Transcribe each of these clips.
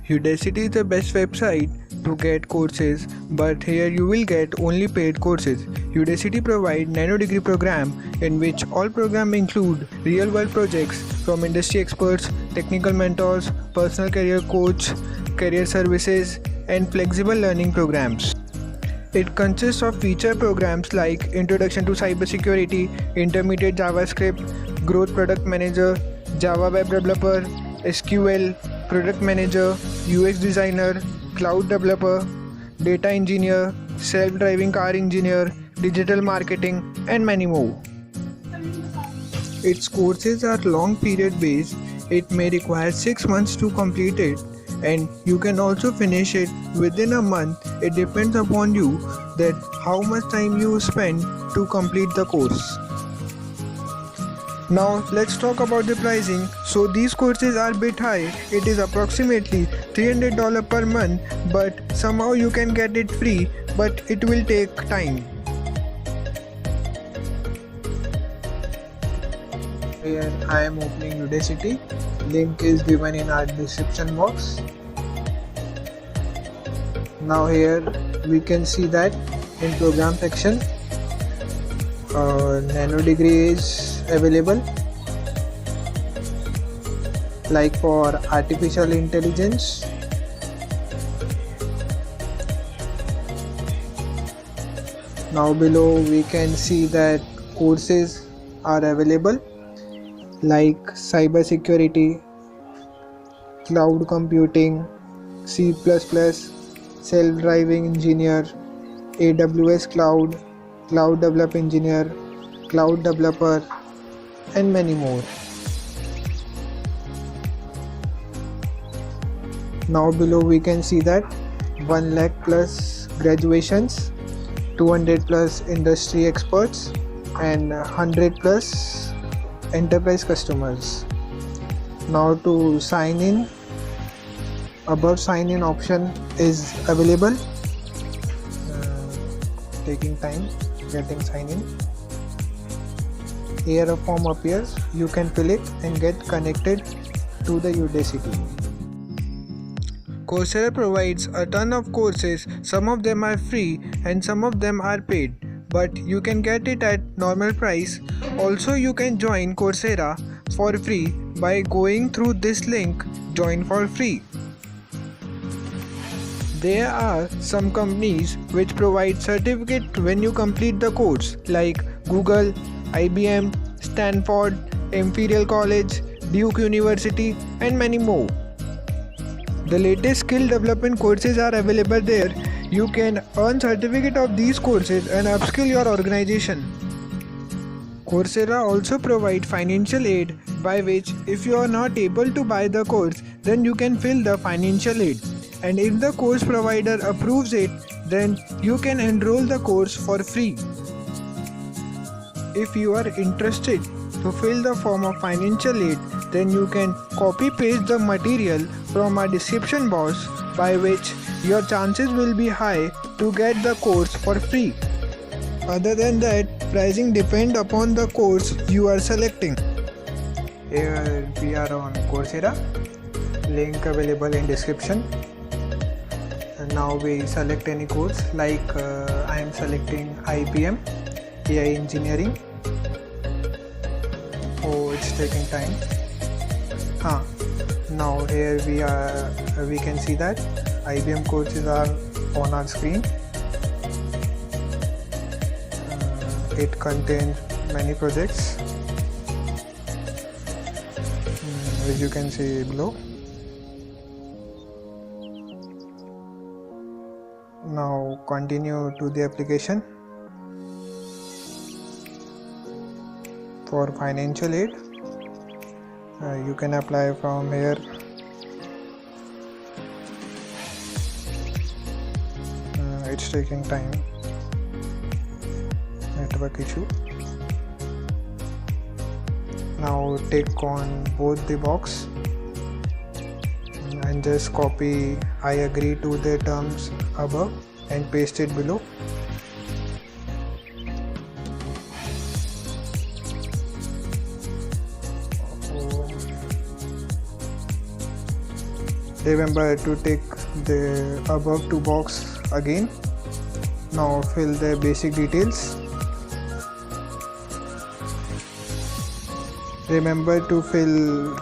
Udacity is the best website to get courses, but here you will get only paid courses. Udacity provides nano degree program in which all programs include real world projects from industry experts, technical mentors, personal career coach, career services, and flexible learning programs. It consists of feature programs like Introduction to Cybersecurity, Intermediate JavaScript, Growth Product Manager, Java Web Developer, SQL, Product Manager, UX Designer, Cloud Developer, Data Engineer, Self-Driving Car Engineer, Digital Marketing, and many more. Its courses are long period based. It may require 6 months to complete it, and you can also finish it within a month. It depends upon you that how much time you spend to complete the course. Now let's talk about the pricing. So these courses are a bit high. It is approximately $300 per month, but somehow you can get it free, but it will take time. Here I am opening Udacity. Link is given in our description box. Now here we can see that in program section nano degree is available, like for artificial intelligence, now below we can see that courses are available like cybersecurity, cloud computing, C++, self-driving engineer, AWS cloud, cloud develop engineer, cloud developer, and many more. Now below we can see that 1 lakh plus graduations, 200 plus industry experts, and 100 plus enterprise customers. Now to sign in, above sign in option is available. Taking time getting sign in. Here a form appears, you can fill it and get connected to the Udacity. Coursera provides a ton of courses. Some of them are free and some of them are paid, but you can get it at normal price. Also you can join Coursera for free by going through this link, join for free. There are some companies which provide certificate when you complete the course, like Google, IBM, Stanford, Imperial College, Duke University, and many more. The latest skill development courses are available there. You can earn certificate of these courses and upskill your organization. Coursera also provide financial aid, by which if you are not able to buy the course, then you can fill the financial aid. And if the course provider approves it, then you can enroll the course for free. If you are interested to fill the form of financial aid, then you can copy paste the material from our description box, by which your chances will be high to get the course for free. Other than that, pricing depends upon the course you are selecting. Here we are on Coursera, link available in description. And now we select any course, like I am selecting IBM AI Engineering. Oh, it's taking time. Now here we can see that IBM courses are on our screen. It contains many projects, as you can see below. Now continue to the application. For financial aid, you can apply from here. It's taking time. Network issue. Now take on both the box and just copy I agree to the terms above and paste it below. Remember to tick the above two box again. Now fill the basic details. Remember to fill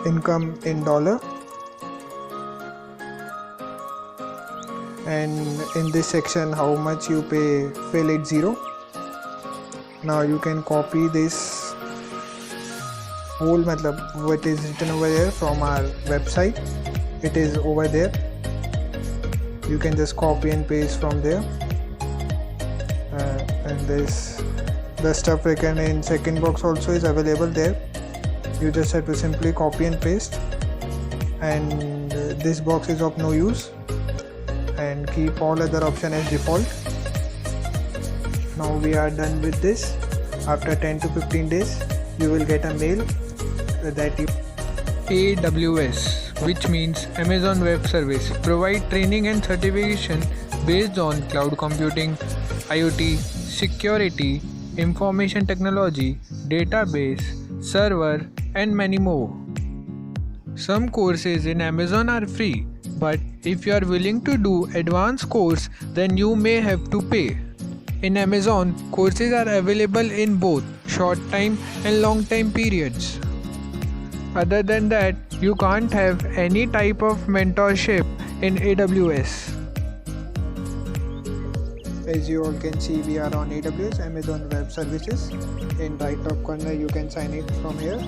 income in dollar, and in this section how much you pay, fill it 0. Now you can copy this whole what is written over here from our website. It is over there. You can just copy and paste from there, and the stuff written in second box also is available there. You just have to simply copy and paste, and this box is of no use, and keep all other options as default. Now we are done with this. After 10 to 15 days you will get a mail that you AWS, which means Amazon Web Service, provide training and certification based on cloud computing, IoT, security, information technology, database, server, and many more. Some courses in Amazon are free, but if you are willing to do advanced course, then you may have to pay. In Amazon, courses are available in both short time and long time periods. Other than that, you can't have any type of mentorship in AWS. As you all can see, we are on AWS, Amazon Web Services. In right top corner you can sign it from here.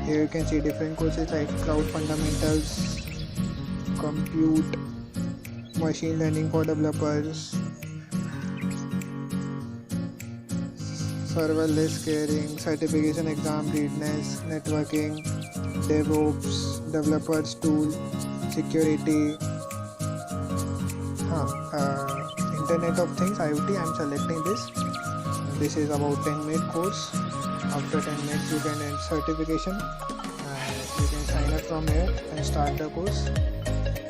Here you can see different courses like Cloud Fundamentals, Compute, Machine Learning for Developers, Serverless Scaling, Certification Exam Readiness, Networking, DevOps, Developers Tool, Security, Internet of Things, IoT. I am selecting this. This is about 10-minute course. After 10 minutes you can end certification. You can sign up from here and start the course.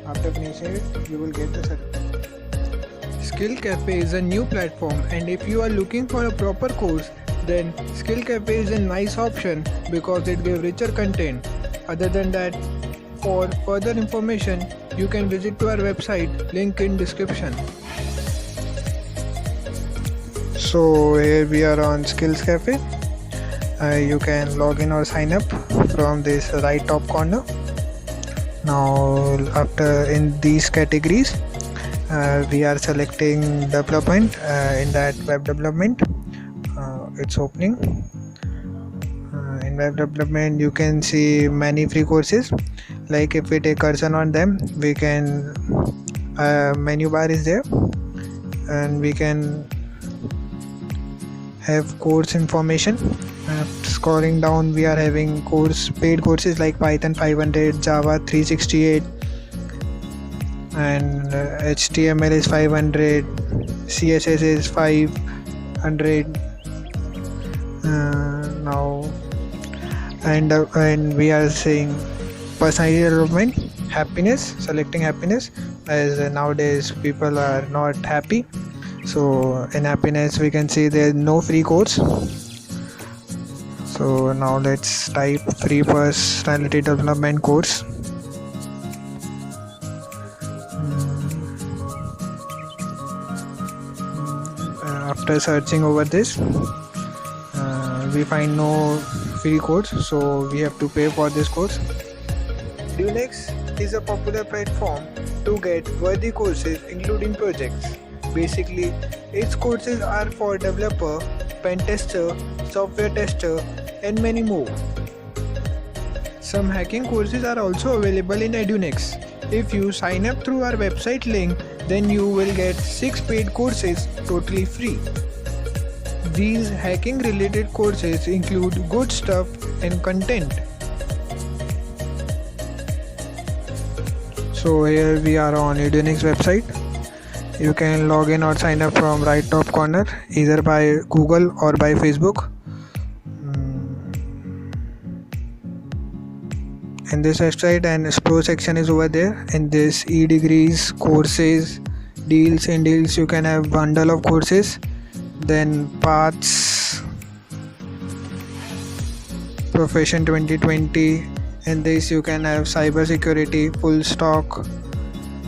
After finishing it, you will get the certificate. Skill Cafe is a new platform, and if you are looking for a proper course, then Skill Cafe is a nice option because it gives richer content. Other than that, for further information, you can visit to our website, link in description. So here we are on Skills Cafe. You can log in or sign up from this right top corner. Now after in these categories, we are selecting development. In that web development, it's opening. In web development you can see many free courses. Like if we take cursor on them, we can menu bar is there, and we can have course information. Scrolling down, we are having paid courses like Python 500, Java 368, and HTML is 500, CSS is 500. Now and we are saying personality development, happiness, selecting happiness, as nowadays people are not happy. So in happiness we can see there is no free course. So now let's type free personality development course. After searching over this, we find no free course, so we have to pay for this course. Edunix is a popular platform to get worthy courses including projects. Basically, its courses are for developer, pen tester, software tester, and many more. Some hacking courses are also available in Edunix. If you sign up through our website link, then you will get 6 paid courses totally free. These hacking related courses include good stuff and content. So here we are on Edunix website. You can log in or sign up from right top corner, either by Google or by Facebook. In this website, and explore section is over there. In this e-degrees, courses, deals, in deals you can have bundle of courses, then paths, profession 2020, In this you can have cybersecurity, full stock,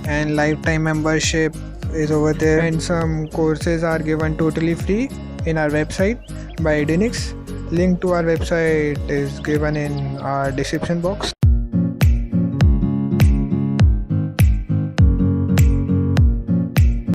and lifetime membership is over there, and some courses are given totally free in our website by Edinix. Link to our website is given in our description box.